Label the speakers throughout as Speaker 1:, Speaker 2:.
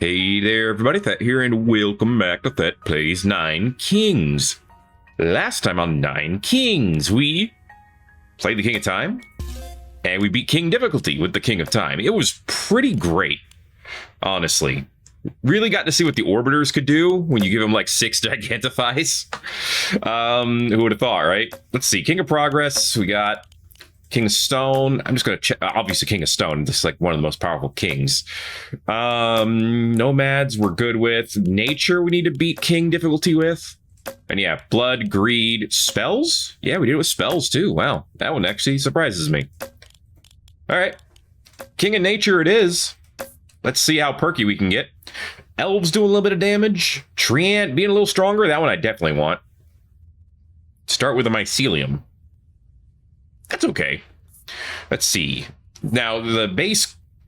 Speaker 1: Hey there, everybody. Thet here, and welcome back to Thet Plays 9 Kings. Last time on 9 Kings, we played the King of Time, and we beat King difficulty with the King of Time. It was pretty great, honestly. Really got to see what the Orbiters could do when you give them like 6 Gigantifies. Who would have thought, right? Let's see. King of Progress, we got King of Stone. I'm just going to check. Obviously, King of Stone. This is like one of the most powerful kings. Nomads, we're good with. Nature, we need to beat King difficulty with. And yeah, Blood, Greed, Spells. Yeah, we did it with Spells too. Wow, that one actually surprises me. All right. King of Nature it is. Let's see how perky we can get. Elves doing a little bit of damage. Treant being a little stronger. That one I definitely want. Start with a Mycelium. That's okay. Let's see. Now, the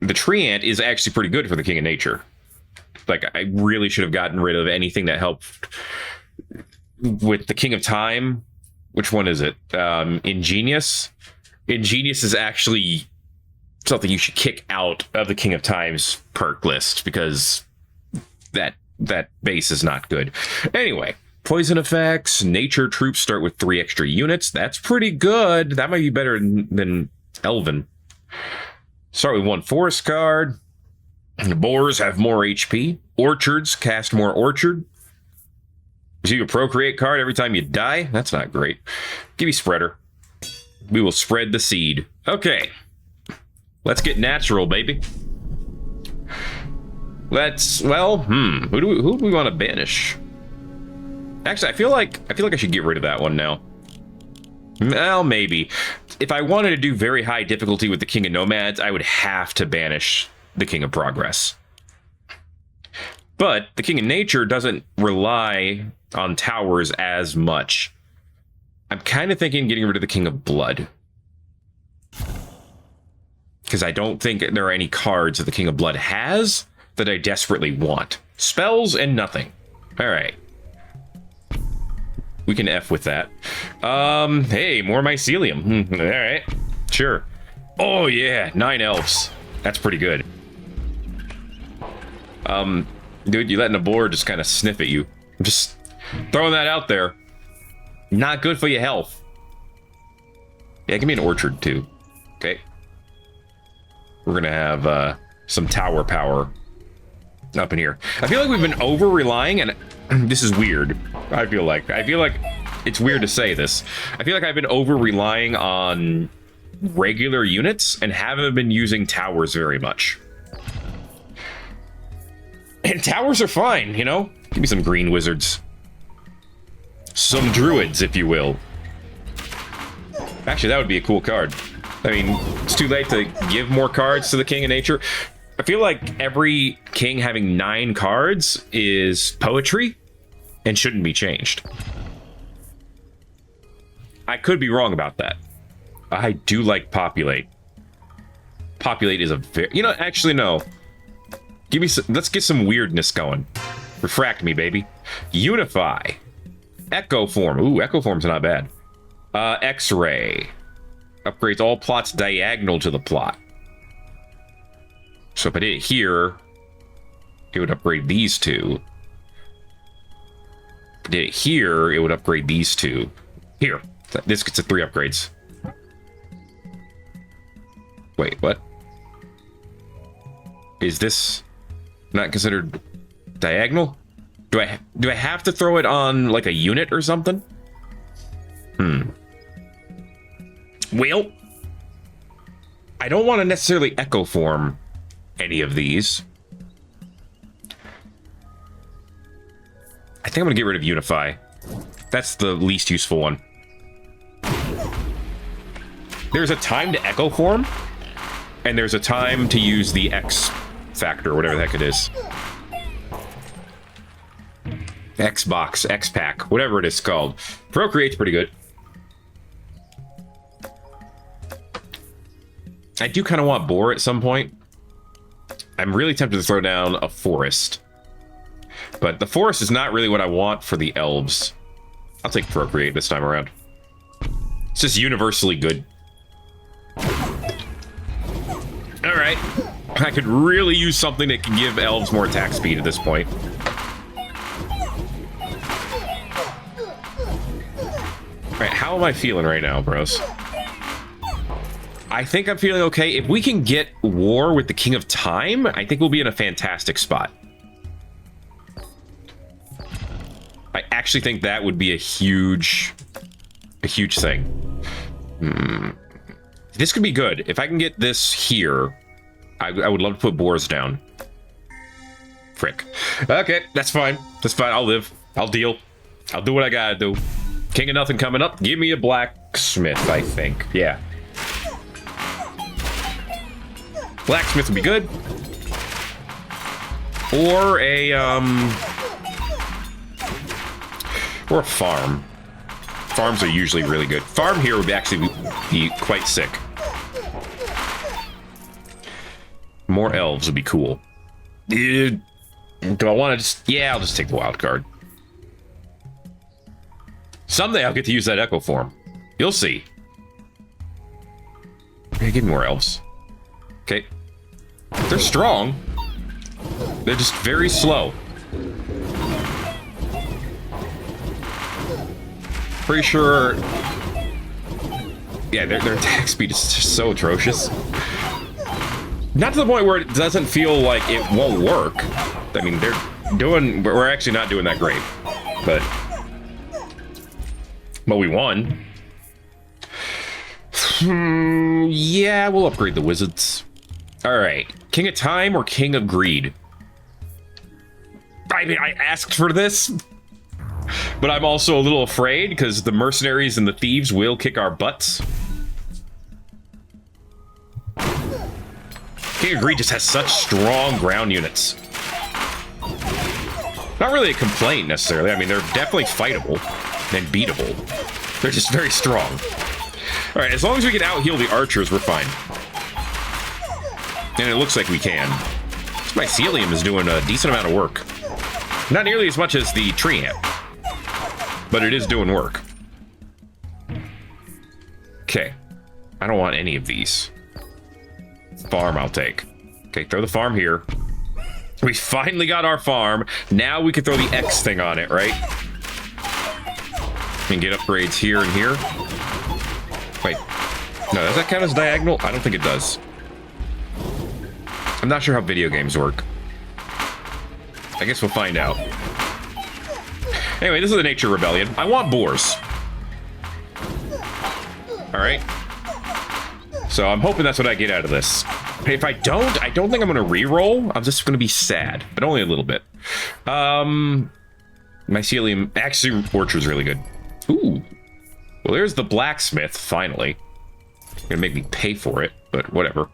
Speaker 1: Treant is actually pretty good for the King of Nature. Like, I really should have gotten rid of anything that helped with the King of Time. Which one is it? Ingenious? Ingenious is actually something you should kick out of the King of Time's perk list, because that base is not good. Anyway. Poison effects, nature troops start with 3 extra units. That's pretty good. That might be better than Elven. Start with 1 forest card. The boars have more HP. Orchards cast more orchard. Receive a procreate card every time you die. That's not great. Give me spreader. We will spread the seed. Okay. Let's get natural, baby. Let's, well, who do we want to banish? Actually, I feel like I should get rid of that one now. Well, maybe. If I wanted to do very high difficulty with the King of Nomads, I would have to banish the King of Progress. But the King of Nature doesn't rely on towers as much. I'm kind of thinking getting rid of the King of Blood. Because I don't think there are any cards that the King of Blood has that I desperately want. Spells and nothing. All right. We can F with that. Hey, more Mycelium. All right, sure. Oh yeah, 9 elves. That's pretty good. Dude, you letting a boar just kind of sniff at you. I'm just throwing that out there. Not good for your health. Yeah, give me an orchard too. Okay. We're gonna have some tower power up in here. I feel like we've been over-relying, and this is weird. I feel like it's weird to say this. I feel like I've been over-relying on regular units and haven't been using towers very much. And towers are fine, you know? Give me some green wizards. Some druids, if you will. Actually, that would be a cool card. I mean, it's too late to give more cards to the King of Nature. I feel like every king having 9 cards is poetry and shouldn't be changed. I could be wrong about that. I do like Populate. Populate is a very... You know, actually, no. Give me some... Let's get some weirdness going. Refract me, baby. Unify. Echo Form. Ooh, Echo Form's not bad. X-Ray. Upgrades all plots diagonal to the plot. So if I did it here, it would upgrade these 2. If I did it here, it would upgrade these 2. Here. This gets a 3 upgrades. Wait, what? Is this not considered diagonal? Do I have to throw it on like a unit or something? Well, I don't want to necessarily echo form any of these. I think I'm gonna get rid of Unify. That's the least useful one. There's a time to echo form, and there's a time to use the X factor, whatever the heck it is. Xbox, X-Pack, whatever it is called. Procreate's pretty good. I do kind of want Boar at some point. I'm really tempted to throw down a Forest. But the Forest is not really what I want for the Elves. I'll take Procreate this time around. It's just universally good. Alright. I could really use something that can give elves more attack speed at this point. Alright, how am I feeling right now, bros? I think I'm feeling okay. If we can get war with the King of Time, I think we'll be in a fantastic spot. I actually think that would be a huge thing. This could be good. If I can get this here, I would love to put boars down. Frick. Okay, that's fine. That's fine. I'll live. I'll deal. I'll do what I gotta do. King of Nothing coming up. Give me a blacksmith, I think. Yeah. Blacksmith would be good. Or a farm. Farms are usually really good. Farm here would actually be quite sick. More elves would be cool. Do I want to just... Yeah, I'll just take the wild card. Someday I'll get to use that echo form. You'll see. Okay, give me more elves. Okay. They're strong. They're just very slow. Pretty sure... Yeah, their attack speed is just so atrocious. Not to the point where it doesn't feel like it won't work. I mean, we're actually not doing that great. But we won. Yeah, we'll upgrade the wizards. Alright. King of Time or King of Greed? I mean, I asked for this. But I'm also a little afraid because the mercenaries and the thieves will kick our butts. King of Greed just has such strong ground units. Not really a complaint, necessarily. I mean, they're definitely fightable and beatable. They're just very strong. Alright, as long as we can out-heal the archers, we're fine. And it looks like we can. This mycelium is doing a decent amount of work. Not nearly as much as the tree ant, but it is doing work. Okay. I don't want any of these. Farm I'll take. Okay, throw the farm here. We finally got our farm. Now we can throw the X thing on it, right? And get upgrades here and here. Wait. No, does that count as diagonal? I don't think it does. I'm not sure how video games work. I guess we'll find out. Anyway, this is the Nature Rebellion. I want boars. Alright. So I'm hoping that's what I get out of this. If I don't think I'm going to re-roll. I'm just going to be sad, but only a little bit. Mycelium, actually, Orchard's really good. Ooh. Well, there's the blacksmith, finally. Gonna make me pay for it, but whatever.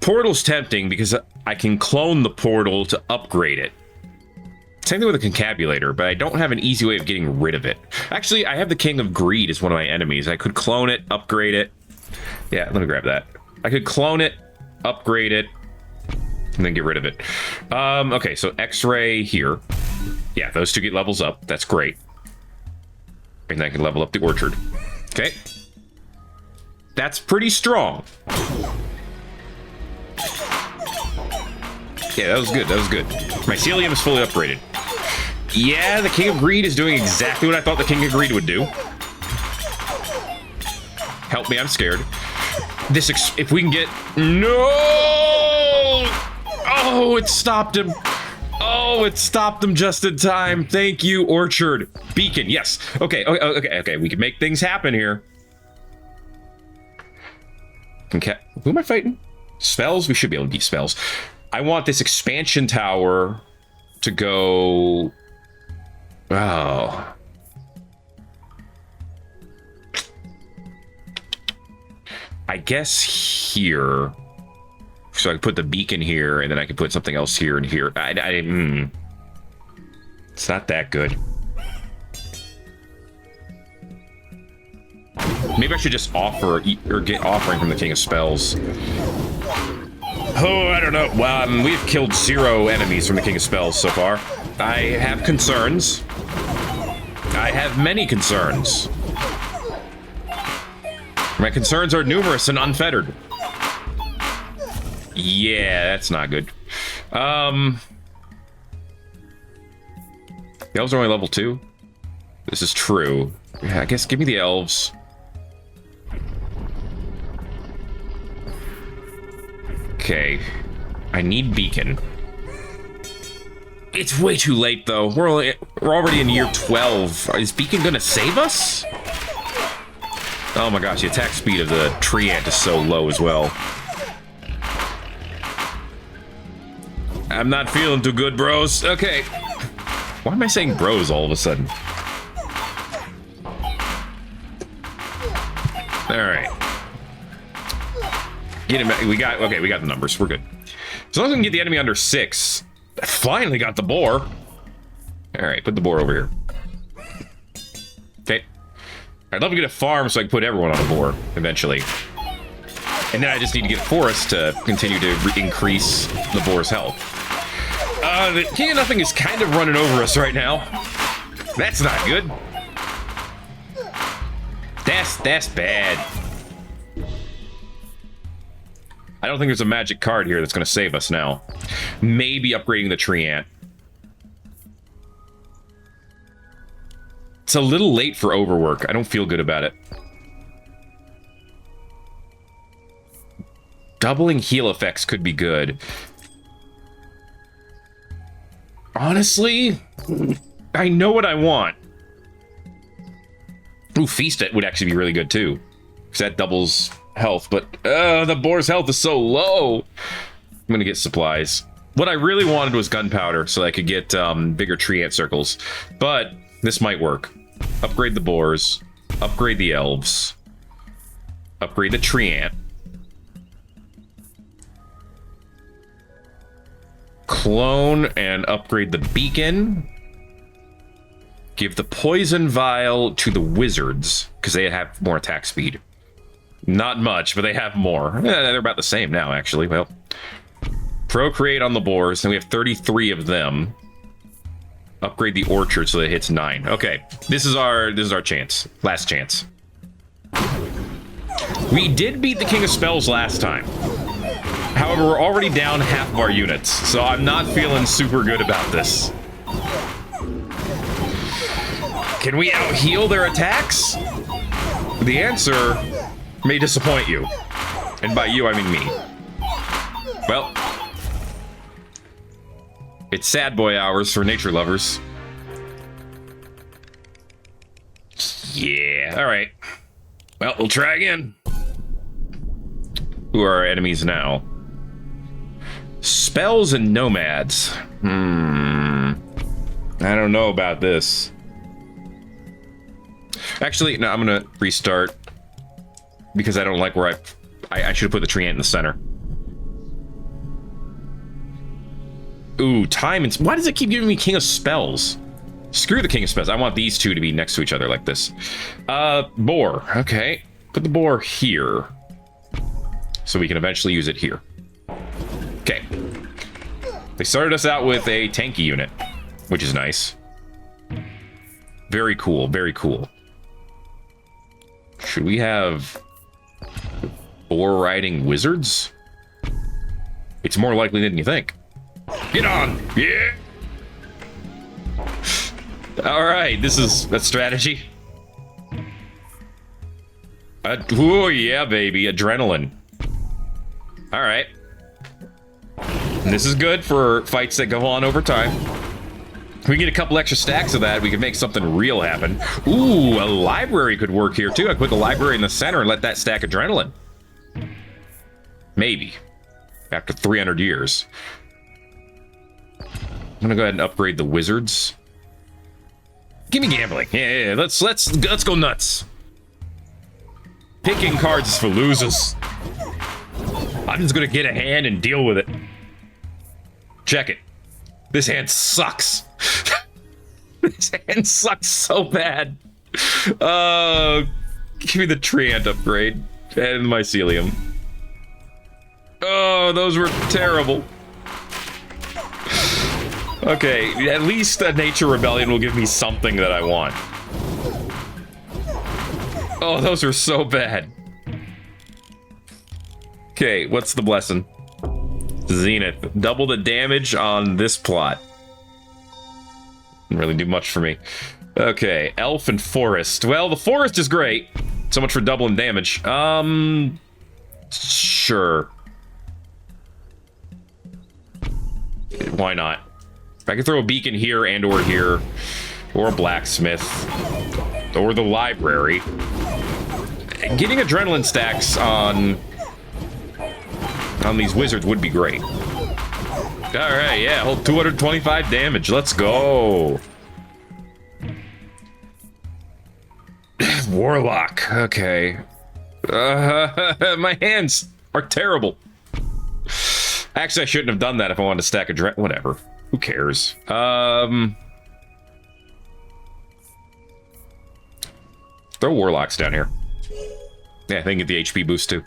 Speaker 1: Portal's tempting because I can clone the portal to upgrade it. Same thing with a concabulator, but I don't have an easy way of getting rid of it. Actually, I have the King of Greed as one of my enemies. I could clone it, upgrade it. Yeah, let me grab that. I could clone it, upgrade it, and then get rid of it. Okay, so X-ray here. Yeah, those two get levels up. That's great. And then I can level up the orchard. Okay. That's pretty strong. Yeah, that was good. That was good. Mycelium is fully upgraded. Yeah, the King of Greed is doing exactly what I thought the King of Greed would do. Help me, I'm scared. If we can get... No! Oh, it stopped him. Oh, it stopped him just in time. Thank you, Orchard. Beacon, yes. Okay. We can make things happen here. Okay. Who am I fighting? Spells? We should be able to beat spells. I want this expansion tower to go... Oh. I guess here. So I can put the beacon here, and then I can put something else here and here. It's not that good. Maybe I should just offer, or get offering from the King of Spells. Oh, I don't know. Well, we've killed 0 enemies from the King of Spells so far. I have concerns. I have many concerns. My concerns are numerous and unfettered. Yeah, that's not good. The elves are only level 2. This is true. Yeah, I guess give me the elves. Okay. I need beacon. It's way too late though. We're already in year 12. Is beacon gonna save us? Oh my gosh, the attack speed of the tree ant is so low as well. I'm not feeling too good, bros. Okay. Why am I saying bros all of a sudden? Alright. Get him. We got the numbers. We're good. As long as we can get the enemy under 6. I finally got the boar. Alright, put the boar over here. Okay. I'd love to get a farm so I can put everyone on a boar eventually. And then I just need to get a forest to continue to increase the boar's health. The King of Nothing is kind of running over us right now. That's not good. That's bad. I don't think there's a magic card here that's going to save us now. Maybe upgrading the tree ant. It's a little late for overwork. I don't feel good about it. Doubling heal effects could be good. Honestly, I know what I want. Ooh, Feast It would actually be really good too. Because that doubles health, but the boar's health is so low. I'm gonna get supplies. What I really wanted was gunpowder so I could get bigger tree ant circles. But this might work. Upgrade the boars. Upgrade the elves. Upgrade the tree ant. Clone and upgrade the beacon. Give the poison vial to the wizards because they have more attack speed. Not much, but they have more. They're about the same now, actually. Well, procreate on the boars, and we have 33 of them. Upgrade the orchard so that it hits 9. Okay, this is our chance. Last chance. We did beat the King of Spells last time. However, we're already down half of our units, so I'm not feeling super good about this. Can we out-heal their attacks? The answer may disappoint you. And by you, I mean me. Well, it's sad boy hours for nature lovers. Yeah, alright. Well, we'll try again. Who are our enemies now? Spells and nomads. I don't know about this. Actually, no, I'm gonna restart. Because I don't like where I should have put the tree ant in the center. Ooh, time and... Why does it keep giving me King of Spells? Screw the King of Spells. I want these two to be next to each other like this. Boar. Okay. Put the boar here. So we can eventually use it here. Okay. They started us out with a tanky unit, which is nice. Very cool, very cool. Should we have boar riding wizards? It's more likely than you think. Get on! Yeah! Alright, this is a strategy. Oh yeah, baby, adrenaline. Alright. This is good for fights that go on over time. If we get a couple extra stacks of that, we can make something real happen. Ooh, a library could work here too. I put the library in the center and let that stack adrenaline. Maybe. After 300 years. I'm gonna go ahead and upgrade the wizards. Give me gambling. Yeah, let's go nuts. Picking cards is for losers. I'm just gonna get a hand and deal with it. Check it. This hand sucks. This hand sucks so bad. Give me the tree ant upgrade and mycelium. Oh, those were terrible. Okay, at least a nature rebellion will give me something that I want. Oh, those are so bad. Okay, what's the blessing? Zenith. Double the damage on this plot. Didn't really do much for me. Okay, elf and forest. Well, the forest is great. So much for doubling damage. Sure. Why not? I could throw a beacon here and or here. Or a blacksmith. Or the library. Getting adrenaline stacks on these wizards would be great. Alright, yeah, hold 225 damage. Let's go. Warlock. Okay. My hands are terrible. Actually, I shouldn't have done that if I wanted to stack a whatever. Who cares? Throw warlocks down here. Yeah, they can get the HP boost too.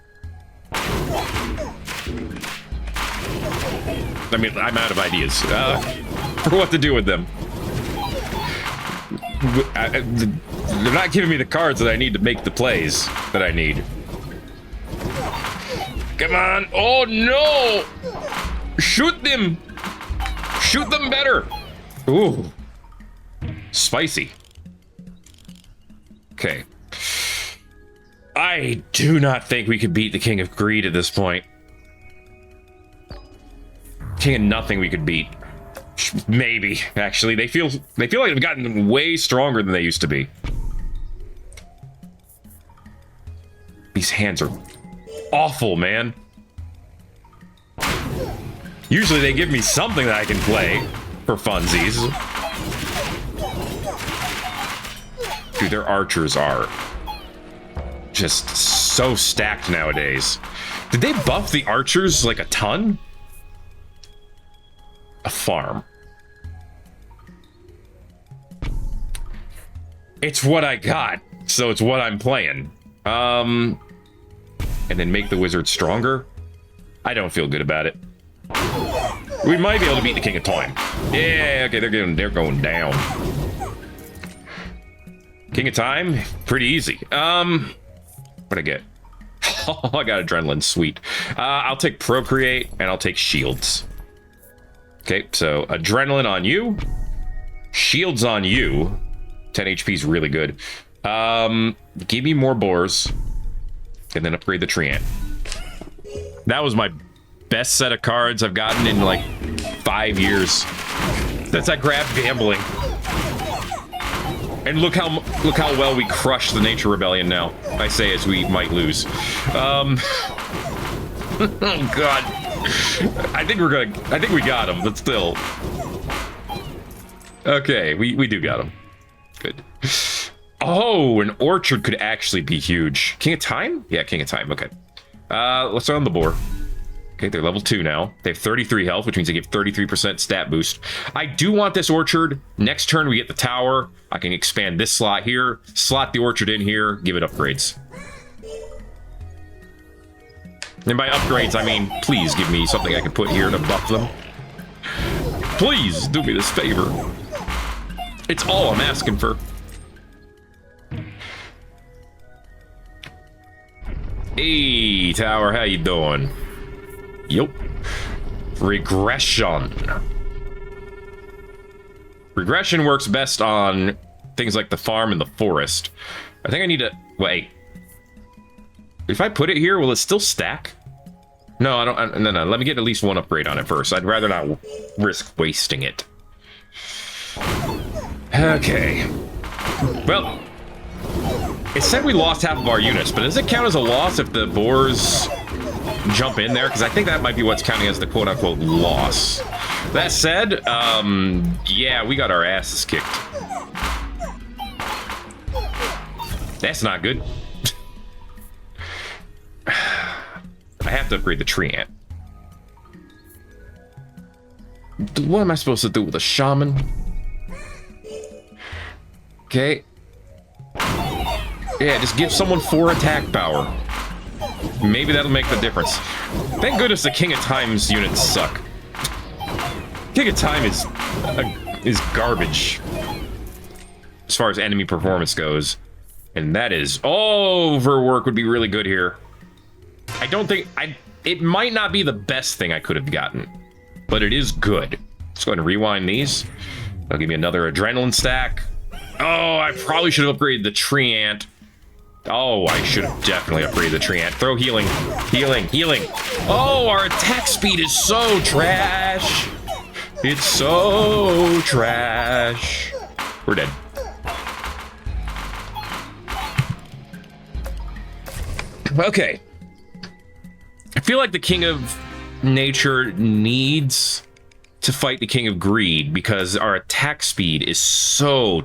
Speaker 1: I mean, I'm out of ideas for what to do with them. They're not giving me the cards that I need to make the plays that I need. Come on. Oh, no. Shoot them. Shoot them better. Ooh. Spicy. Okay. I do not think we could beat the King of Greed at this point. King of Nothing we could beat. Maybe, actually. They feel like they've gotten way stronger than they used to be. These hands are awful, man. Usually they give me something that I can play for funsies. Dude, their archers are just so stacked nowadays. Did they buff the archers like a ton? A farm. It's what I got, so it's what I'm playing. And then make the wizard stronger? I don't feel good about it. We might be able to beat the King of Time. Yeah, okay, they're going down. King of Time, pretty easy. What'd I get? Oh, I got adrenaline, sweet. I'll take Procreate and I'll take Shields. Okay, so adrenaline on you, shields on you. 10 HP is really good. Give me more boars, and then upgrade the Treant. That was my best set of cards I've gotten in like 5 years. Since I grabbed gambling. And look how well we crushed the Nature Rebellion now. I say as we might lose. Oh god. I think we got him, but still. Okay, we do got him. Good. Oh, an orchard could actually be huge. King of Time? Yeah, King of Time, okay. Let's throw on the boar. Okay, they're level 2 now. They have 33 health, which means they give 33% stat boost. I do want this orchard. Next turn, we get the tower. I can expand this slot here, slot the orchard in here, give it upgrades. And by upgrades, I mean, please give me something I can put here to buff them. Please do me this favor. It's all I'm asking for. Hey, tower, how you doing? Yup. Regression. Regression works best on things like the farm and the forest. I think I need to... Wait. If I put it here, will it still stack? No, I don't... No. Let me get at least one upgrade on it first. I'd rather not risk wasting it. Okay. Well... It said we lost half of our units, but does it count as a loss if the boars jump in there? Because I think that might be what's counting as the quote-unquote loss. That said, yeah, we got our asses kicked. That's not good. I have to upgrade the Treant. What am I supposed to do with a shaman? Okay. Yeah, just give someone 4 attack power. Maybe that'll make the difference. Thank goodness the King of Time's units suck. King of Time is garbage as far as enemy performance goes. And that is... Overwork would be really good here. I It might not be the best thing I could have gotten, but it is good. Let's go ahead and rewind these. That'll give me another adrenaline stack. Oh, I probably should have upgraded the tree ant. Oh, I should have definitely upgraded the tree ant. Throw healing. Healing. Healing. Oh, our attack speed is so trash. It's so trash. We're dead. Okay. I feel like the King of Nature needs to fight the King of Greed because our attack speed is so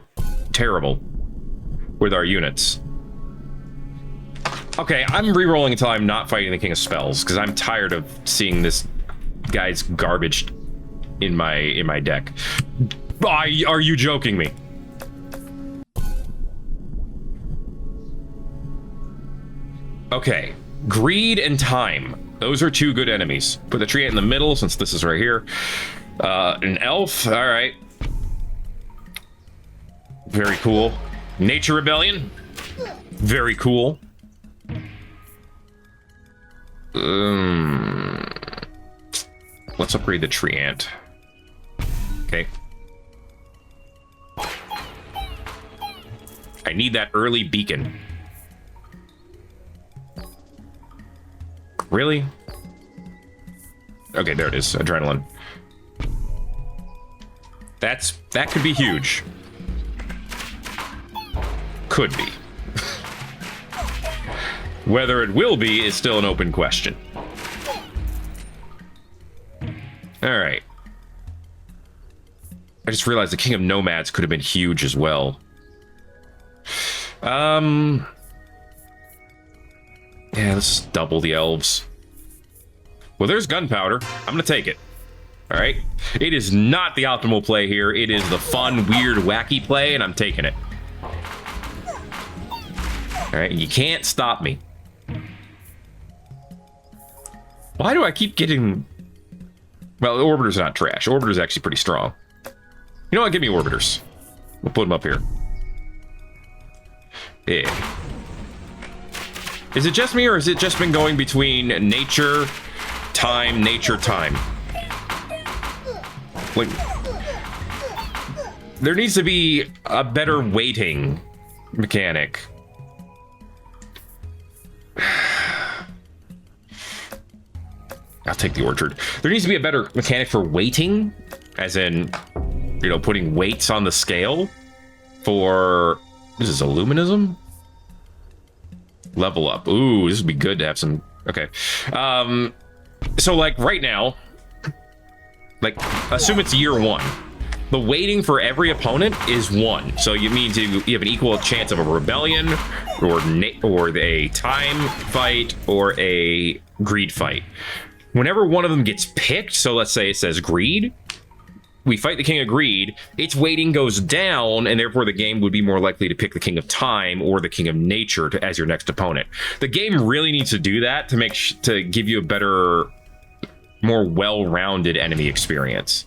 Speaker 1: terrible with our units. Okay, I'm rerolling until I'm not fighting the King of Spells because I'm tired of seeing this guy's garbage in my deck. Are you joking me? Okay, Greed and Time. Those are two good enemies. Put the tree ant in the middle since this is right here. An elf, all right. Very cool. Nature Rebellion. Very cool. Let's upgrade the tree ant. Okay. I need that early beacon. Really? Okay, there it is. Adrenaline. That could be huge. Could be. Whether it will be is still an open question. All right. I just realized the King of Nomads could have been huge as well. Yeah, let's double the elves. Well, there's gunpowder. I'm gonna take it. All right. It is not the optimal play here. It is the fun, weird, wacky play, and I'm taking it. All right, you can't stop me. Why do I keep getting... Well, the Orbiter's not trash. Orbiter's actually pretty strong. You know what? Give me Orbiters. We'll put them up here. Yeah. Is it just me, or has it just been going between nature, time, nature, time? Like, there needs to be a better weighting mechanic. I'll take the orchard. There needs to be a better mechanic for weighting, as in, you know, putting weights on the scale for... This is Illuminism? Level up. Ooh, this would be good to have some... Okay. So, like, right now, like, assume it's year 1. The weighting for every opponent is 1. So you mean you have an equal chance of a rebellion, or a time fight, or a greed fight. Whenever one of them gets picked, so let's say it says greed, we fight the King of Greed, its weighting goes down, and therefore the game would be more likely to pick the King of Time or the King of Nature as your next opponent. The game really needs to do that to to give you a better, more well-rounded enemy experience.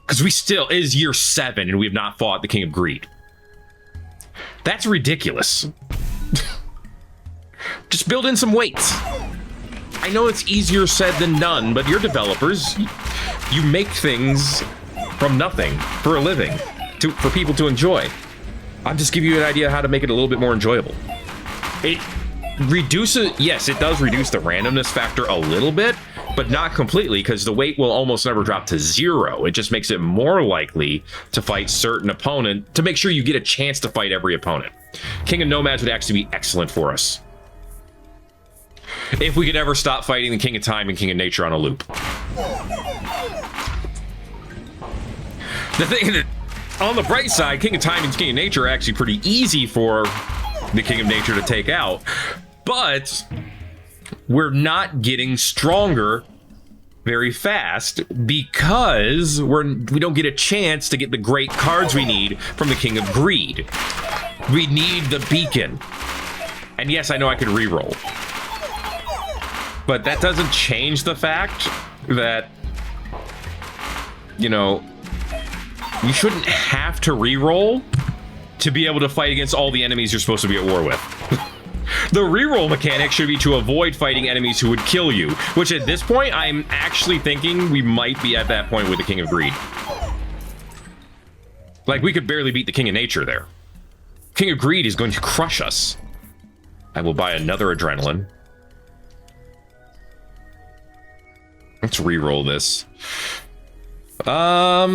Speaker 1: Because it is year 7 and we have not fought the King of Greed. That's ridiculous. Just build in some weights. I know it's easier said than done, but you're developers. You make things from nothing for a living, for people to enjoy. I'm just giving you an idea how to make it a little bit more enjoyable. It reduces, yes, it does reduce the randomness factor a little bit, but not completely, because the weight will almost never drop to 0. It just makes it more likely to fight certain opponent, to make sure you get a chance to fight every opponent. King of Nomads would actually be excellent for us. If we could ever stop fighting the King of Time and King of Nature on a loop. The thing that, on the bright side, King of Time and King of Nature are actually pretty easy for the King of Nature to take out, but we're not getting stronger very fast because we don't get a chance to get the great cards we need from the King of Greed. We need the beacon. And yes, I know I could reroll, but that doesn't change the fact that, you know, you shouldn't have to reroll to be able to fight against all the enemies you're supposed to be at war with. The reroll mechanic should be to avoid fighting enemies who would kill you, which at this point, I'm actually thinking we might be at that point with the King of Greed. Like, we could barely beat the King of Nature there. King of Greed is going to crush us. I will buy another adrenaline. Let's re-roll this. A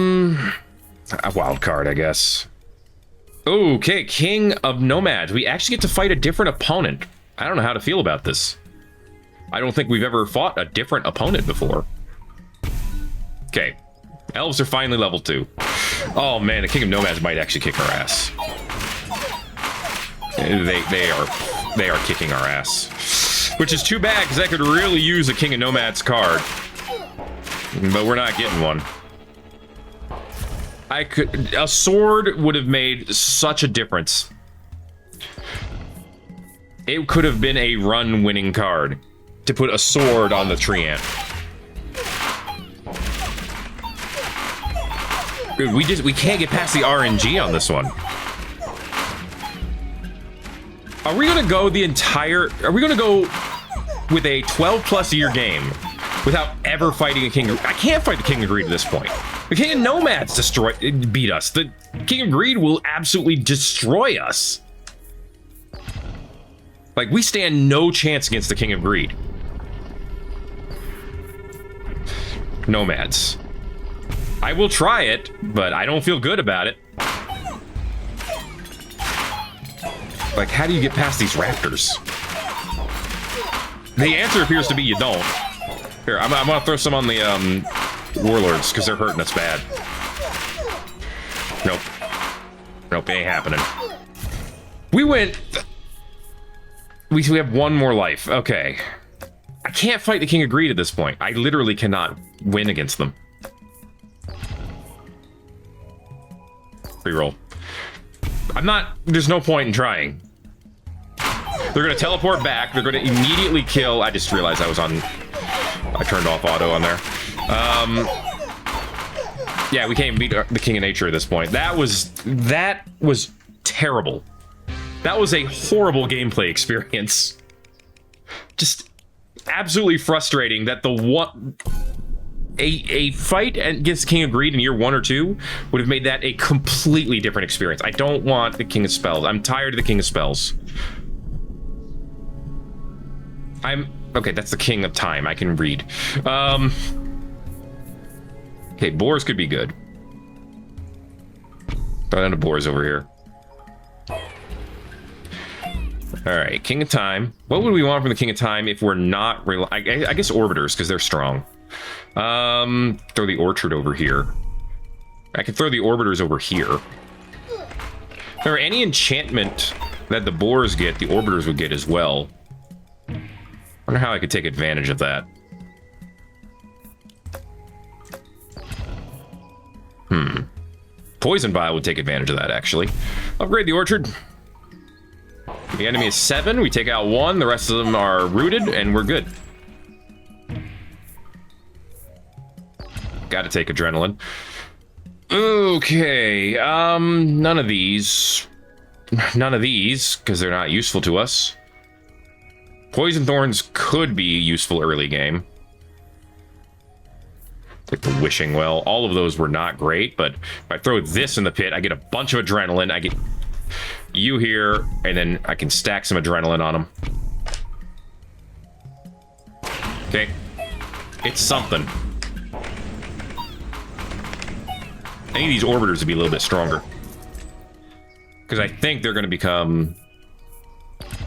Speaker 1: wild card, I guess. Okay, King of Nomads. We actually get to fight a different opponent. I don't know how to feel about this. I don't think we've ever fought a different opponent before. Okay. Elves are finally level 2. Oh man, the King of Nomads might actually kick our ass. They are kicking our ass. Which is too bad, because I could really use a King of Nomads card. But we're not getting one. A sword would have made such a difference. It could have been a run-winning card to put a sword on the Treant. Dude, we can't get past the RNG on this one. Are we gonna go with a 12+ year game without ever fighting a King of... I can't fight the King of Greed at this point. The King of Nomads beat us. The King of Greed will absolutely destroy us. Like, we stand no chance against the King of Greed. Nomads. I will try it, but I don't feel good about it. Like, how do you get past these raptors? The answer appears to be you don't. Here, I'm gonna throw some on the warlords, because they're hurting us bad. Nope. Nope, ain't happening. We went... We have one more life. Okay. I can't fight the King of Greed at this point. I literally cannot win against them. Reroll. I'm not... There's no point in trying. They're going to teleport back. They're going to immediately kill... I just realized I was on... I turned off auto on there. Yeah, we can't beat the King of Nature at this point. That was terrible. That was a horrible gameplay experience. Just absolutely frustrating that a fight against King of Greed in year 1 or 2 would have made that a completely different experience. I don't want the King of Spells. I'm tired of the King of Spells. Okay, that's the King of Time. I can read. Okay, boars could be good. Throw down the boars over here. Alright, King of Time. What would we want from the King of Time if we're not... I guess Orbiters, because they're strong. Throw the Orchard over here. I can throw the Orbiters over here. Remember, any enchantment that the boars get, the Orbiters would get as well. I wonder how I could take advantage of that. Poison Vial would take advantage of that, actually. Upgrade the Orchard. The enemy is 7. We take out 1. The rest of them are rooted, and we're good. Gotta take adrenaline. Okay. None of these. None of these, because they're not useful to us. Poison Thorns could be useful early game. Like the Wishing Well. All of those were not great, but if I throw this in the pit, I get a bunch of adrenaline. I get you here, and then I can stack some adrenaline on them. Okay. It's something. I need these Orbiters to be a little bit stronger. Because I think they're going to become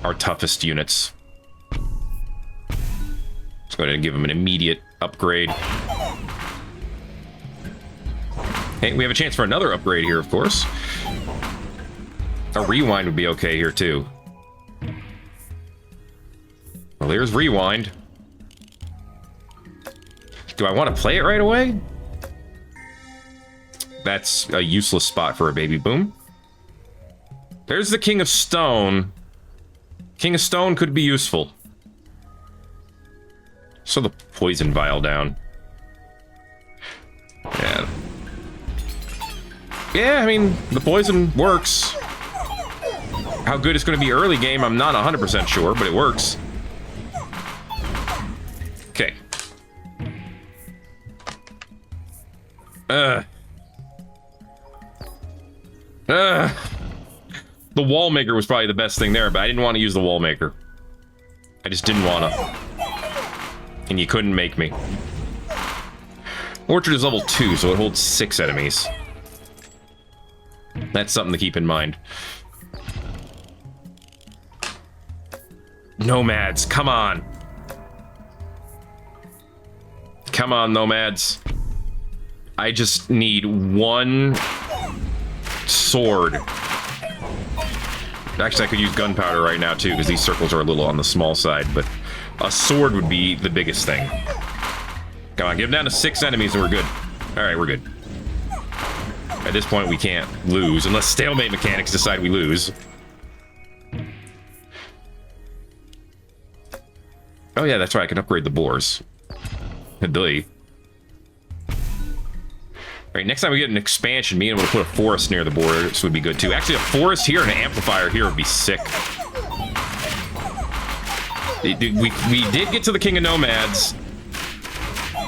Speaker 1: our toughest units. Let's go ahead and give them an immediate upgrade. Hey, we have a chance for another upgrade here, of course. A rewind would be okay here, too. Well, there's rewind. Do I want to play it right away? That's a useless spot for a baby boom. There's the King of Stone. King of Stone could be useful. So the Poison Vial down. Yeah. Yeah, I mean, the poison works. How good it's going to be early game, I'm not 100% sure, but it works. Okay. The wall maker was probably the best thing there, but I didn't want to use the wall maker. I just didn't want to. And you couldn't make me. Orchard is level 2, so it holds 6 enemies. That's something to keep in mind. Nomads, come on. Come on, nomads. I just need one sword. Actually, I could use gunpowder right now, too, because these circles are a little on the small side, but a sword would be the biggest thing. Come on, get them down to 6 enemies and we're good. Alright, we're good. At this point, we can't lose, unless stalemate mechanics decide we lose. Oh yeah, that's right, I can upgrade the boars. Alright, next time we get an expansion, being able to put a forest near the borders would be good too. Actually, a forest here and an amplifier here would be sick. We did get to the King of Nomads.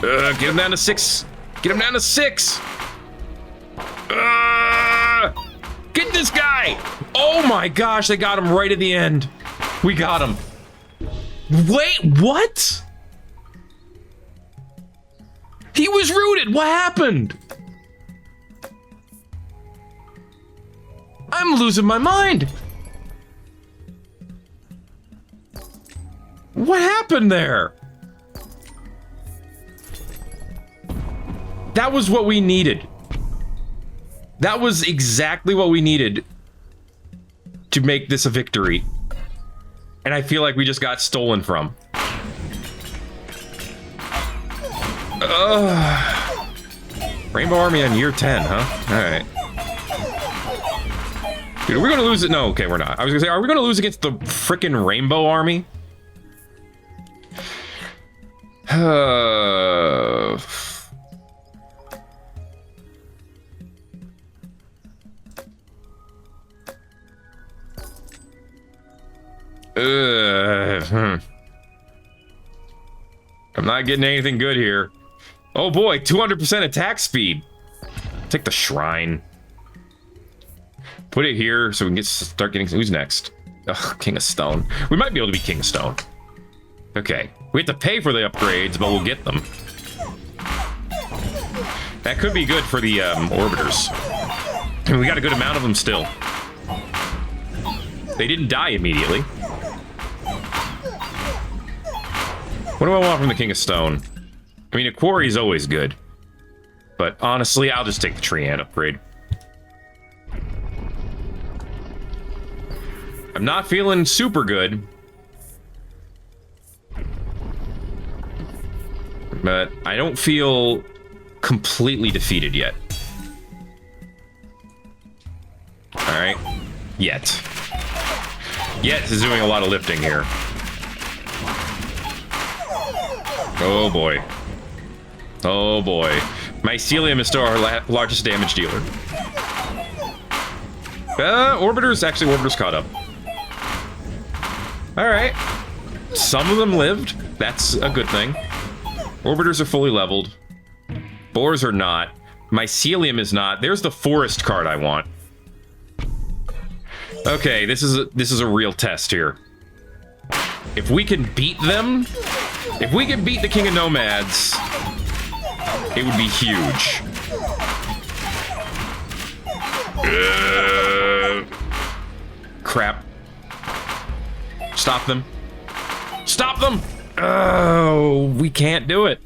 Speaker 1: Get him down to 6. Get him down to 6. Get this guy. Oh my gosh, they got him right at the end. We got him. Wait, what? He was rooted. What happened? I'm losing my mind. What happened there? That was what we needed. That was exactly what we needed to make this a victory. And I feel like we just got stolen from. Rainbow Army on year 10, huh? Alright. Dude, are we gonna lose it? No, okay, we're not. I was gonna say, are we gonna lose against the frickin' Rainbow Army? I'm not getting anything good here. Oh boy, 200% attack speed. Take the shrine. Put it here so we can start getting... Who's next? Ugh, King of Stone. We might be able to be King of Stone. Okay. We have to pay for the upgrades, but we'll get them. That could be good for the orbiters. I mean, we got a good amount of them still. They didn't die immediately. What do I want from the King of Stone? I mean, a quarry is always good. But honestly, I'll just take the tree ant upgrade. I'm not feeling super good. But I don't feel completely defeated yet. Alright. Yet. Yet is doing a lot of lifting here. Oh boy. Oh boy. Mycelium is still our largest damage dealer. Orbiters caught up. Alright. Some of them lived. That's a good thing. Orbiters are fully leveled. Boars are not. Mycelium is not. There's the forest card I want. Okay, this is a real test here. If we can beat them, if we can beat the King of Nomads, it would be huge. Crap. Stop them. Stop them! Oh, we can't do it.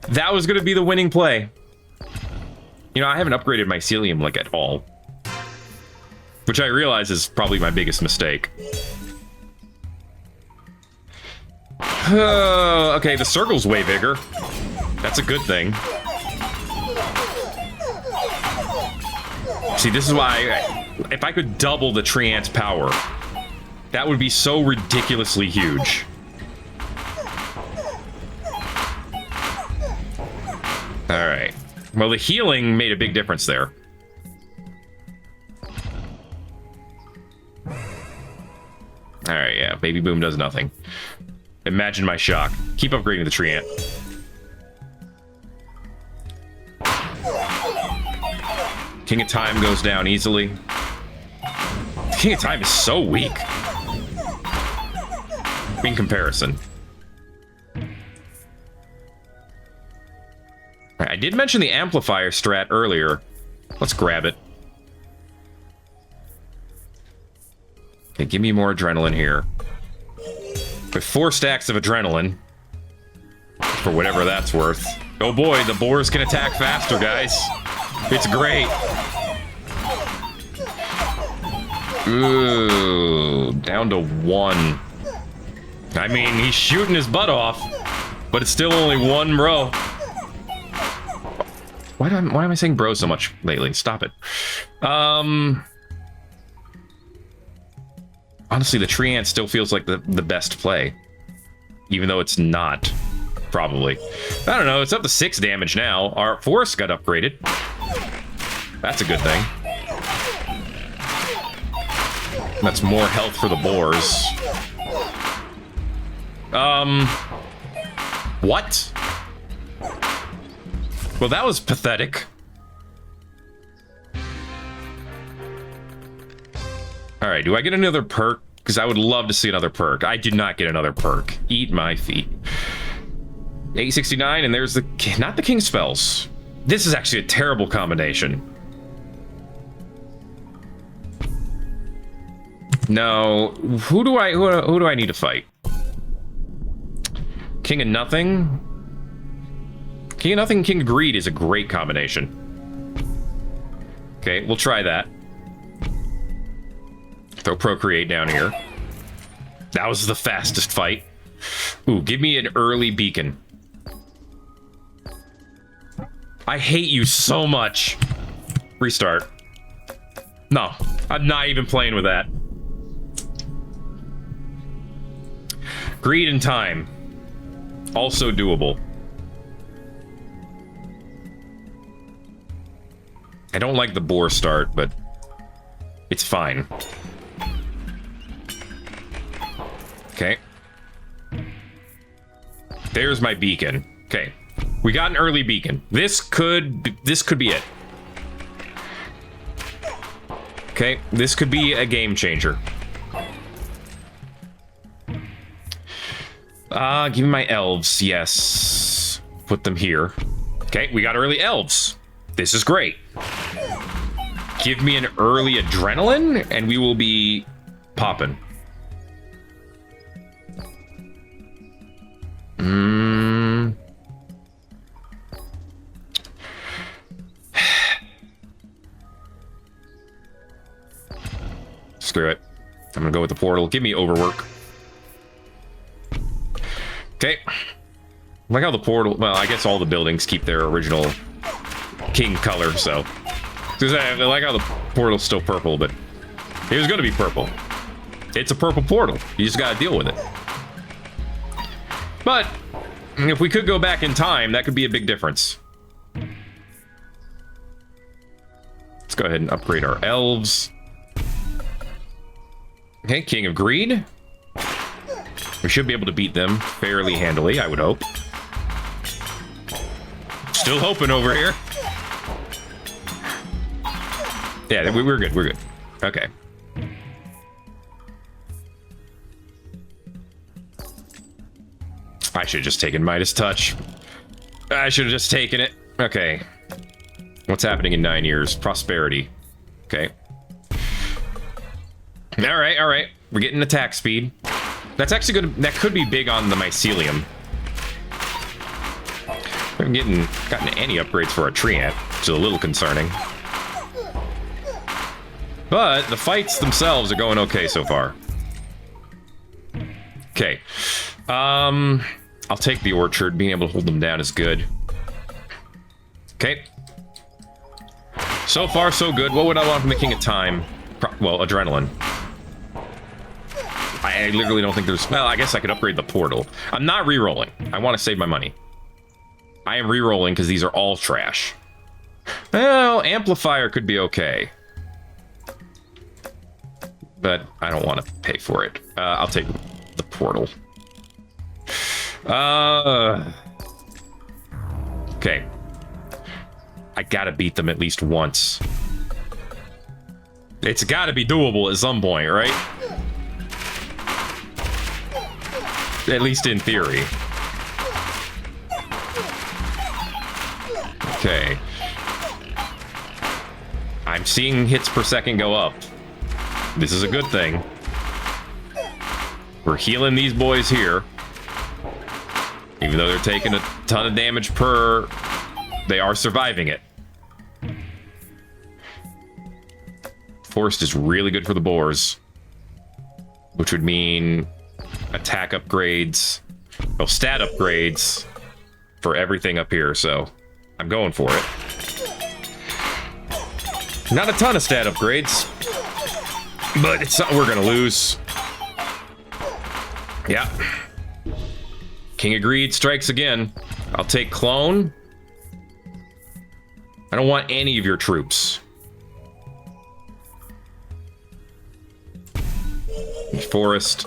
Speaker 1: That was gonna be the winning play. You know, I haven't upgraded mycelium like at all. Which I realize is probably my biggest mistake. Okay, the circle's way bigger. That's a good thing. See, this is why if I could double the tree ant's power, that would be so ridiculously huge. Alright. Well, the healing made a big difference there. Baby Boom does nothing. Imagine my shock. Keep upgrading the tree ant. King of Time goes down easily. King of Time is so weak. In comparison. I did mention the amplifier strat earlier. Let's grab it. Okay, give me more adrenaline here. With 4 stacks of adrenaline. For whatever that's worth. Oh boy, the boars can attack faster, guys. It's great. Ooh, down to 1. I mean, he's shooting his butt off, but it's still only 1 row. Why am I saying bro so much lately? Stop it. Honestly, the tree ant still feels like the best play. Even though it's not. Probably. I don't know, it's up to 6 damage now. Our forest got upgraded. That's a good thing. That's more health for the boars. What? Well, that was pathetic. Alright, do I get another perk? Because I would love to see another perk. I did not get another perk. Eat my feet. 869, and there's the... Not the king spells. This is actually a terrible combination. No, who do I need to fight? King of Nothing? King of Nothing, King of Greed is a great combination. Okay, we'll try that. Throw Procreate down here. That was the fastest fight. Ooh, give me an early beacon. I hate you so much. Restart. No, I'm not even playing with that. Greed and Time. Also doable. I don't like the boar start, but it's fine. Okay. There's my beacon. Okay. We got an early beacon. This could be it. Okay, this could be a game changer. Give me my elves. Yes. Put them here. Okay, we got early elves. This is great. Give me an early adrenaline, and we will be popping. Screw it. I'm gonna go with the portal. Give me overwork. Okay. Like how the portal... Well, I guess all the buildings keep their original king color, so... I like how the portal's still purple, but... It was gonna be purple. It's a purple portal. You just gotta deal with it. But... if we could go back in time, that could be a big difference. Let's go ahead and upgrade our elves. Okay, King of Greed. We should be able to beat them fairly handily, I would hope. Still hoping over here. Yeah, we're good, we're good. Okay. I should have just taken Midas Touch. I should have just taken it. Okay. What's happening in 9 years? Prosperity. Okay. Alright, alright. We're getting attack speed. That's actually good. That could be big on the mycelium. We haven't gotten any upgrades for our tree ant, which is a little concerning. But the fights themselves are going okay so far. Okay. I'll take the orchard. Being able to hold them down is good. Okay. So far, so good. What would I want from the King of Time? Well, adrenaline. I literally don't think there's... Well, I guess I could upgrade the portal. I'm not re-rolling. I want to save my money. I am re-rolling because these are all trash. Well, amplifier could be okay. But I don't want to pay for it. I'll take the portal. Okay. I gotta beat them at least once. It's gotta be doable at some point, right? At least in theory. Okay. I'm seeing hits per second go up. This is a good thing. We're healing these boys here. Even though they're taking a ton of damage per, they are surviving it. Forest is really good for the boars, which would mean attack upgrades, well, stat upgrades for everything up here, so I'm going for it. Not a ton of stat upgrades, but it's something we're gonna lose. Yeah. King of Greed strikes again. I'll take Clone. I don't want any of your troops. Forest.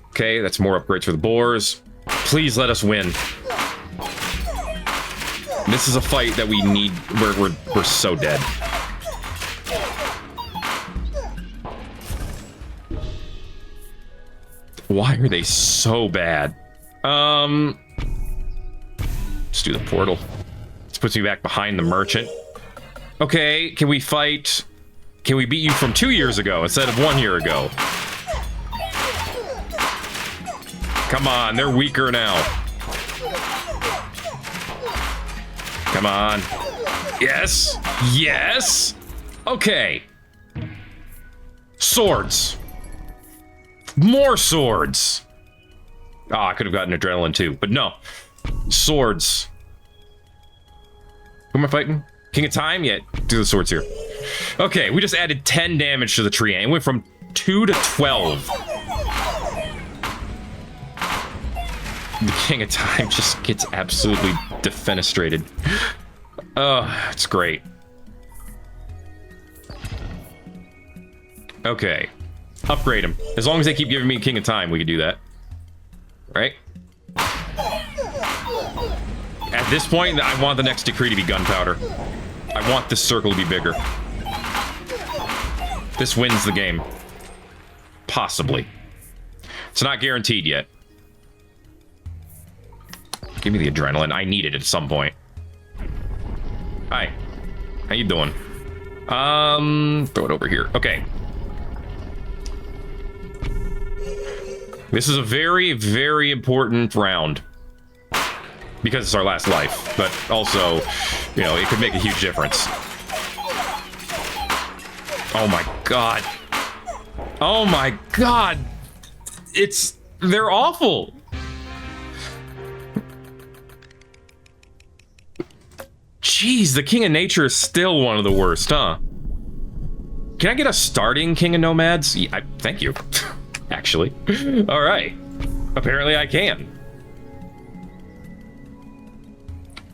Speaker 1: Okay, that's more upgrades for the boars. Please let us win. This is a fight that we need. We're so dead. Why are they so bad? Let's do the portal. This puts me back behind the merchant. Okay, can we fight? Can we beat you from 2 years ago instead of 1 year ago? Come on, they're weaker now. Come on. Yes. Yes. Okay. Swords. More swords. Oh, I could have gotten adrenaline too, but no. Swords. Who am I fighting? King of Time? Yeah, do the swords here. Okay, we just added 10 damage to the tree and went from 2 to 12. The King of Time just gets absolutely defenestrated. Oh, it's great. Okay. Upgrade him. As long as they keep giving me King of Time, we can do that. Right? At this point, I want the next decree to be gunpowder. I want this circle to be bigger. This wins the game. Possibly. It's not guaranteed yet. Give me the adrenaline. I need it at some point. Hi. How you doing? Throw it over here. Okay. This is a very, very important round. Because it's our last life. But also, you know, it could make a huge difference. Oh my god. Oh my god. They're awful. Jeez, the King of Nature is still one of the worst, huh? Can I get a starting King of Nomads? Yeah, thank you. Actually. All right. Apparently I can.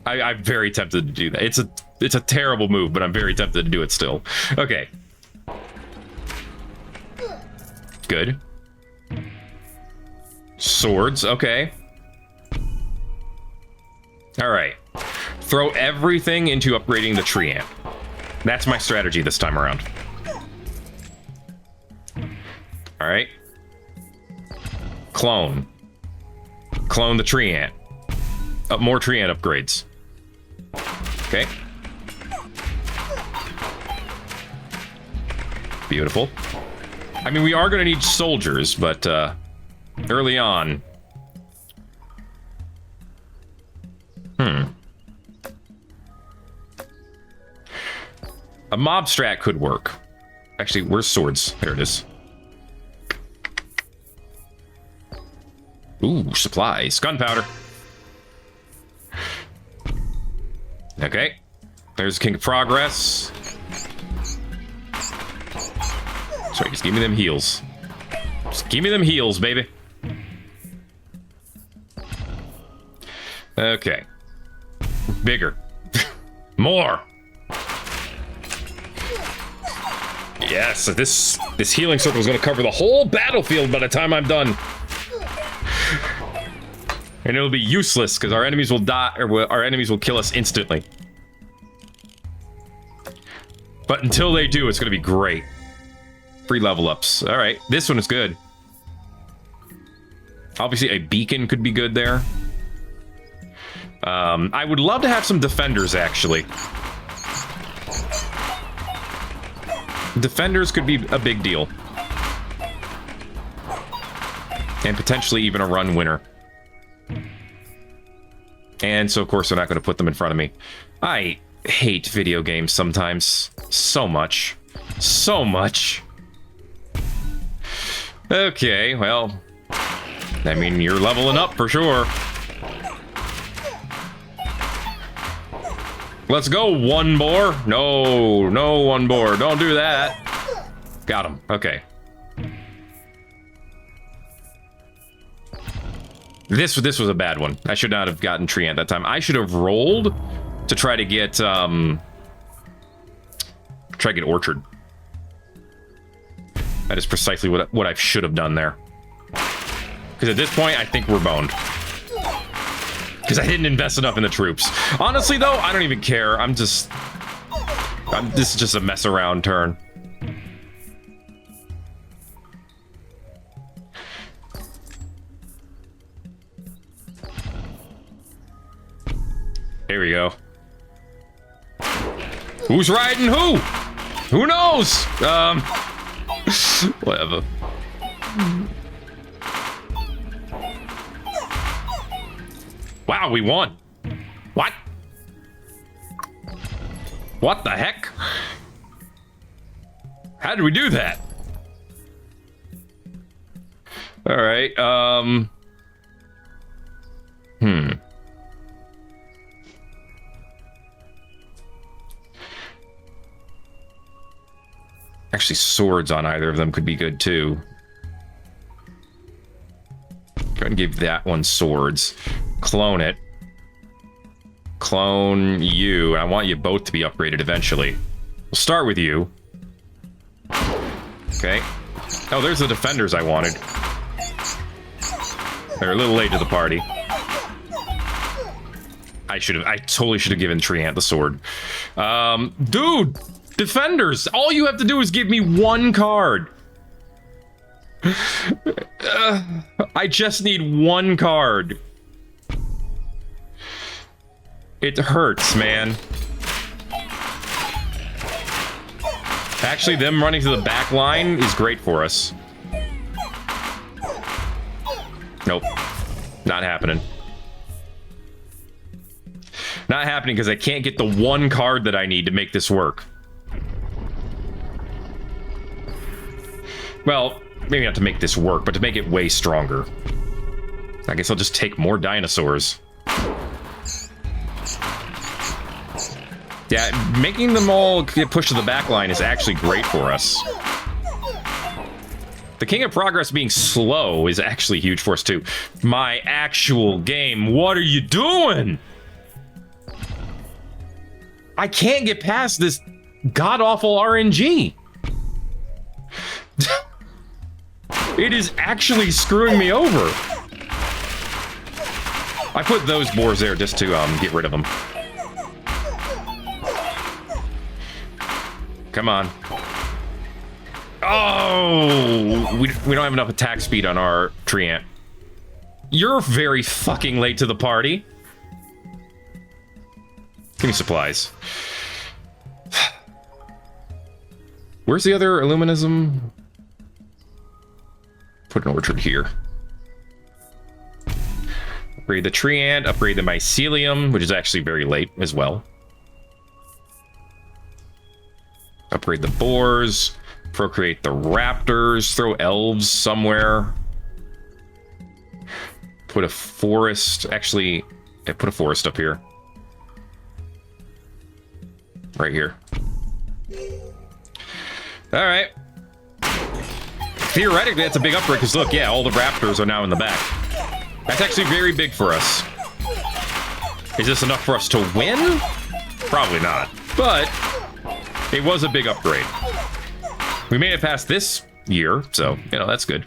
Speaker 1: I'm very tempted to do that. It's a terrible move, but I'm very tempted to do it still. Okay. Good. Swords, okay. All right. Throw everything into upgrading the tree amp. That's my strategy this time around. All right. Clone. Clone the tree ant. More tree ant upgrades. Okay. Beautiful. I mean, we are going to need soldiers, but early on. A mob strat could work. Actually, where's swords? There it is. Ooh, supplies. Gunpowder. Okay. There's King of Progress. Sorry, just give me them heals. Just give me them heals, baby. Okay. Bigger. More. Yes, this healing circle is going to cover the whole battlefield by the time I'm done. And it'll be useless because our enemies will die, or our enemies will kill us instantly. But until they do, it's going to be great. Free level ups. All right, this one is good. Obviously, a beacon could be good there. I would love to have some defenders, actually. Defenders could be a big deal. And potentially even a run winner. And so, of course, they're not going to put them in front of me. I hate video games sometimes. So much. So much. Okay, well... I mean, you're leveling up for sure. Let's go, one boar. No, no, one boar. Don't do that. Got him. Okay. This was a bad one. I should not have gotten tree ant that time. I should have rolled to try to get orchard. That is precisely what I should have done there. Because at this point, I think we're boned. Because I didn't invest enough in the troops. Honestly, though, I don't even care. This is just a mess around turn. Here we go. Who's riding who? Who knows? Whatever. Wow, we won. What? What the heck? How did we do that? All right, Actually, swords on either of them could be good, too. Go ahead and give that one swords. Clone it. Clone you. I want you both to be upgraded eventually. We'll start with you. Okay. Oh, there's the defenders I wanted. They're a little late to the party. I totally should have given Tree Ant the sword. Dude! Defenders! All you have to do is give me one card. I just need one card. It hurts, man. Actually, them running to the back line is great for us. Nope. Not happening. Not happening because I can't get the one card that I need to make this work. Well, maybe not to make this work, but to make it way stronger. I guess I'll just take more dinosaurs. Yeah, making them all get pushed to the back line is actually great for us. The King of Progress being slow is actually huge for us, too. My actual game, what are you doing? I can't get past this god-awful RNG. It is actually screwing me over. I put those boars there just to get rid of them. Come on. Oh, we don't have enough attack speed on our tree ant. You're very fucking late to the party. Give me supplies. Where's the other Illuminism? Put an orchard here. Upgrade the tree ant, upgrade the mycelium, which is actually very late as well. Upgrade the boars, procreate the raptors, throw elves somewhere. Put a forest, actually, yeah, put a forest up here. Right here. All right. Theoretically, that's a big upgrade, because look, yeah, all the raptors are now in the back. That's actually very big for us. Is this enough for us to win? Probably not. But it was a big upgrade. We made it past this year, so, you know, that's good.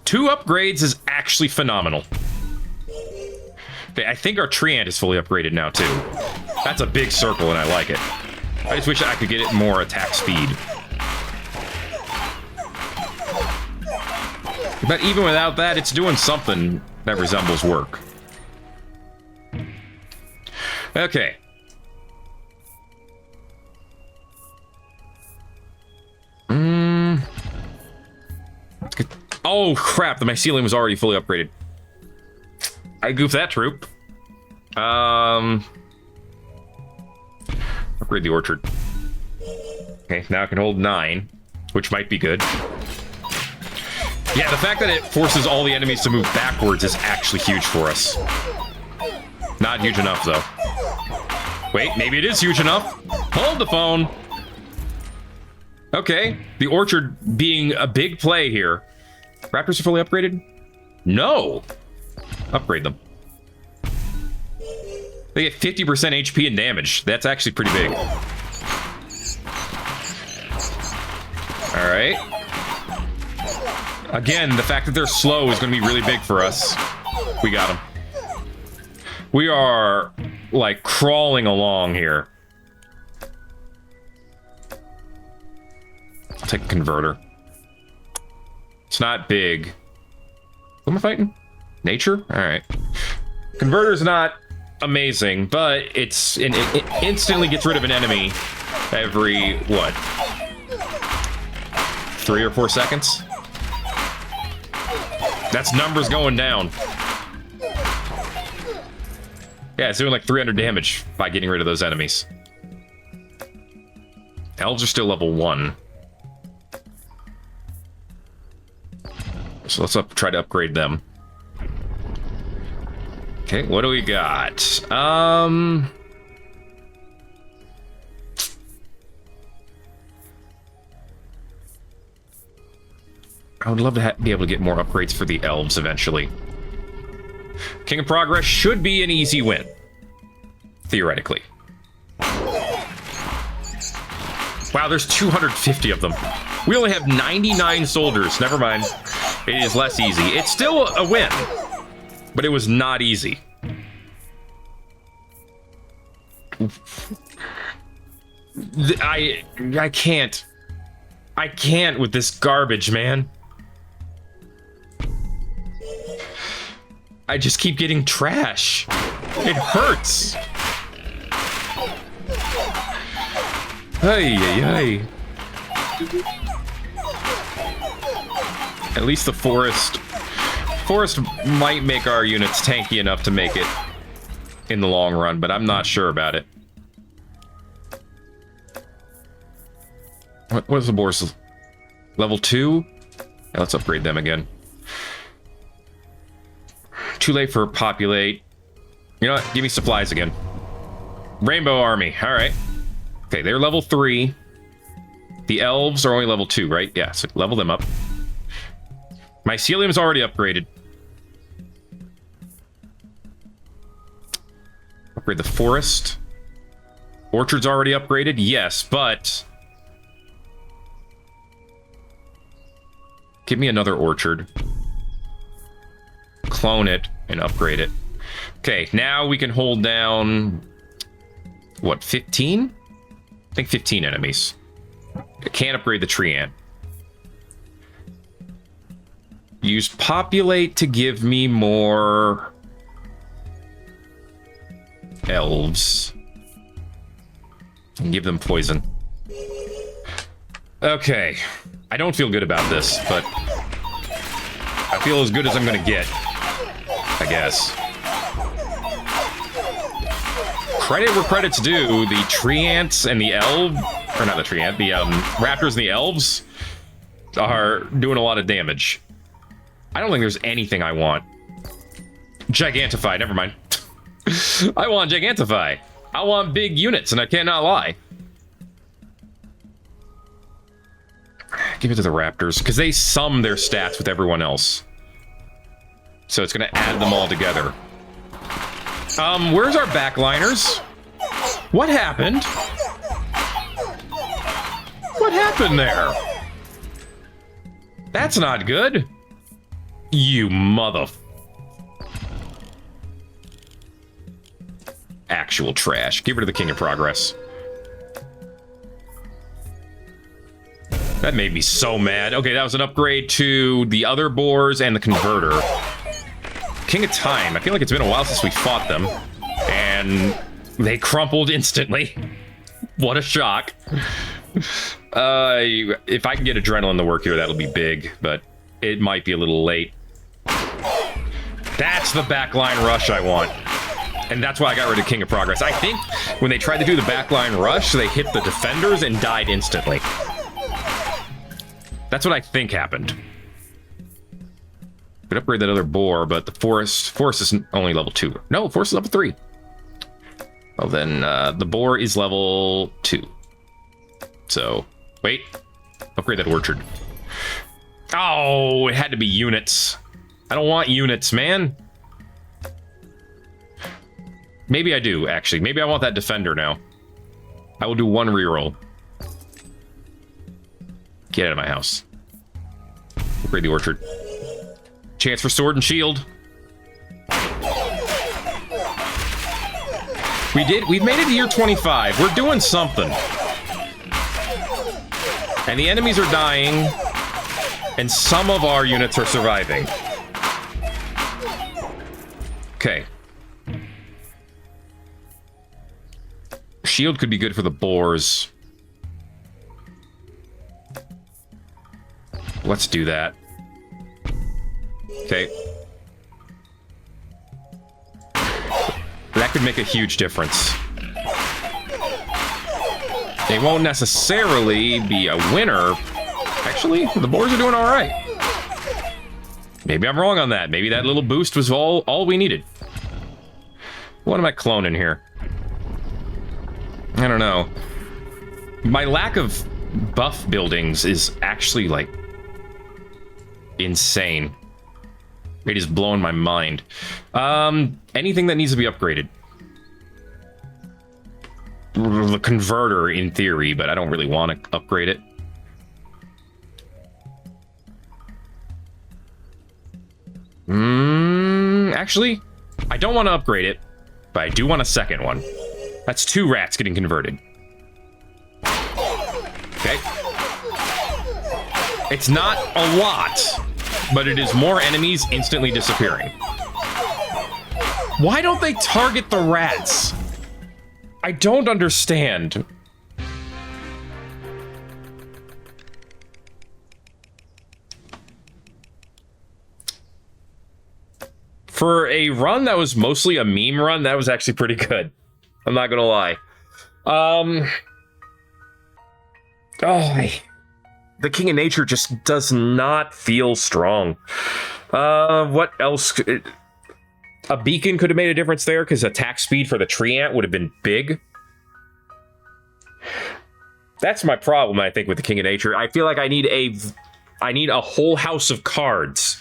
Speaker 1: 2 upgrades is actually phenomenal. Okay, I think our tree ant is fully upgraded now, too. That's a big circle, and I like it. I just wish I could get it more attack speed. But even without that, it's doing something that resembles work. Okay. Oh, crap. The mycelium was already fully upgraded. I goofed that troop. Upgrade the orchard. Okay, now I can hold 9, which might be good. Yeah, the fact that it forces all the enemies to move backwards is actually huge for us. Not huge enough, though. Wait, maybe it is huge enough. Hold the phone. Okay, the orchard being a big play here. Raptors are fully upgraded? No! Upgrade them. They get 50% HP and damage. That's actually pretty big. Alright. Again, the fact that they're slow is going to be really big for us. We got them. We are, like, crawling along here. I'll take a converter. It's not big. Who am I fighting? Nature? Alright. Converter's not amazing, but it instantly gets rid of an enemy every, what? 3 or 4 seconds? That's numbers going down. Yeah, it's doing like 300 damage by getting rid of those enemies. Elves are still level 1. So let's try to upgrade them. Okay, what do we got? I would love to be able to get more upgrades for the elves eventually. King of Progress should be an easy win. Theoretically. Wow, there's 250 of them. We only have 99 soldiers. Never mind. It is less easy. It's still a win. But it was not easy. I can't. I can't with this garbage, man. I just keep getting trash. It hurts. Hey, hey, hey. At least the forest might make our units tanky enough to make it in the long run, but I'm not sure about it. What is the boars? Level 2? Yeah, let's upgrade them again. Too late for populate. You know what? Give me supplies again. Rainbow Army. All right. Okay, they're level 3. The elves are only level 2, right? Yeah, so level them up. Mycelium's already upgraded. Upgrade the forest. Orchard's already upgraded? Yes, but... give me another orchard. Clone it and upgrade it. Okay, now we can hold down... what, 15? I think 15 enemies. I can't upgrade the tree ant. Use populate to give me more elves. And give them poison. Okay. I don't feel good about this, but I feel as good as I'm gonna get, I guess. Credit where credit's due, the tree ants and the or not the tree ant, the raptors and the elves are doing a lot of damage. I don't think there's anything I want. Gigantify, never mind. I want Gigantify. I want big units, and I cannot lie. Give it to the raptors, because they sum their stats with everyone else. So it's going to add them all together. Where's our backliners? What happened? What happened there? That's not good. You mother... Actual trash. Give her to the King of Progress. That made me so mad. Okay, that was an upgrade to the other boars and the converter. King of Time. I feel like it's been a while since we fought them. And they crumpled instantly. What a shock. If I can get adrenaline to work here, that'll be big. But it might be a little late. That's the backline rush I want. And that's why I got rid of King of Progress. I think when they tried to do the backline rush, they hit the defenders and died instantly. That's what I think happened. Could upgrade that other boar, but the forest is only level 2. No, forest is level 3. Well, then the boar is level 2. So, wait. Upgrade that orchard. Oh, it had to be units. I don't want units, man. Maybe I do, actually. Maybe I want that defender now. I will do 1 reroll. Get out of my house. Upgrade the orchard. Chance for sword and shield. We've made it to year 25. We're doing something. And the enemies are dying. And some of our units are surviving. Okay. Shield could be good for the boars. Let's do that. Okay. That could make a huge difference. They won't necessarily be a winner. Actually, the boars are doing all right. Maybe I'm wrong on that. Maybe that little boost was all we needed. What am I cloning here? I don't know. My lack of buff buildings is actually, like, insane. It is blowing my mind. Anything that needs to be upgraded. The converter, in theory, but I don't really want to upgrade it. Actually, I don't want to upgrade it, but I do want a second one. That's 2 rats getting converted. Okay. It's not a lot, but it is more enemies instantly disappearing. Why don't they target the rats? I don't understand. For a run that was mostly a meme run, that was actually pretty good. I'm not gonna lie. The King of Nature just does not feel strong. What else? A beacon could have made a difference there, because attack speed for the tree ant would have been big. That's my problem, I think, with the King of Nature. I feel like I need a whole house of cards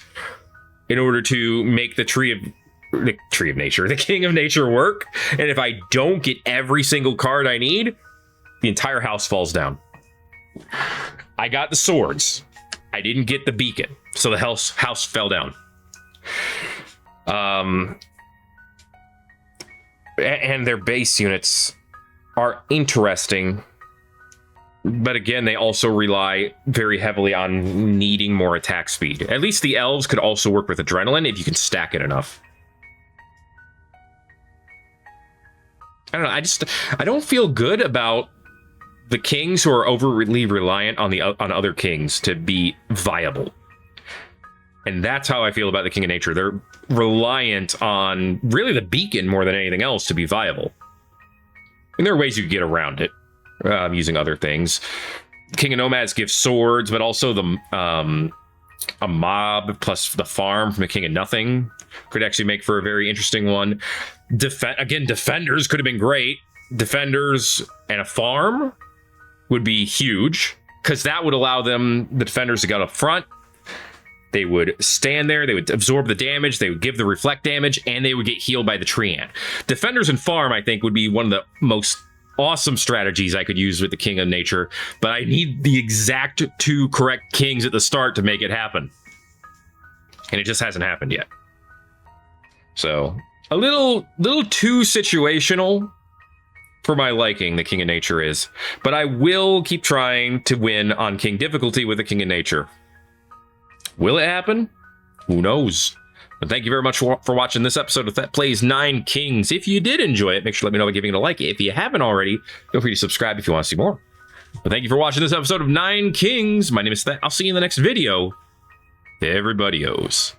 Speaker 1: in order to make the King of Nature work. And if I don't get every single card I need, the entire house falls down. I got the swords. I didn't get the beacon, so the house fell down. And their base units are interesting, but again, they also rely very heavily on needing more attack speed. At least the elves could also work with adrenaline if you can stack it enough. I don't know. I don't feel good about the kings who are overly reliant on other kings to be viable. And that's how I feel about the King of Nature. They're reliant on really the beacon more than anything else to be viable. And there are ways you can get around it using other things. King of Nomads gives swords, but also a mob plus the farm from the King of Nothing could actually make for a very interesting one. Defenders could have been great. Defenders and a farm would be huge, because that would allow the defenders to go up front. They would stand there, they would absorb the damage, they would give the reflect damage, and they would get healed by the tree ant. Defenders and farm, I think, would be one of the most awesome strategies I could use with the King of Nature, but I need the exact 2 correct kings at the start to make it happen. And it just hasn't happened yet. So, a little too situational for my liking, the King of Nature is. But I will keep trying to win on King difficulty with the King of Nature. Will it happen? Who knows? But thank you very much for watching this episode of Thet Plays 9 Kings. If you did enjoy it, make sure to let me know by giving it a like. If you haven't already, feel free to subscribe if you want to see more. But thank you for watching this episode of 9 Kings. My name is Thet. I'll see you in the next video. Everybody owes.